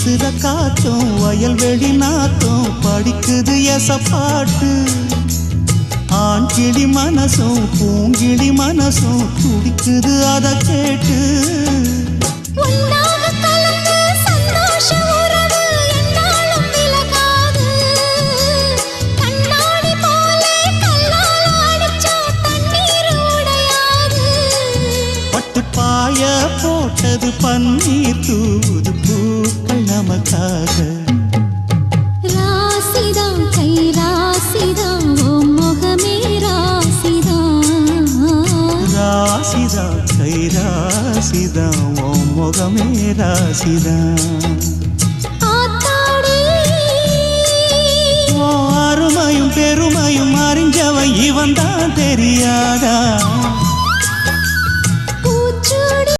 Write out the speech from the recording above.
வீசுற காத்தும் வயல்வெளி நாத்தும் படிக்குது எசப்பாட்டு ஆண் கிளி மனசும் பூங்கிளி மனசும் துடிக்குது அத கேட்டு பாய போட்டது பன்னீர் தூது பூக்கள் நமக்காக ராசிதான் கை ராசிதான் ஓ முகமே ராசிதான் ராசிதான் கை ராசிதான் ஓ முகமே ராசிதான் அருமையும் பெருமையும் அறிஞ்சவன் இவன் தான் தெரியாதா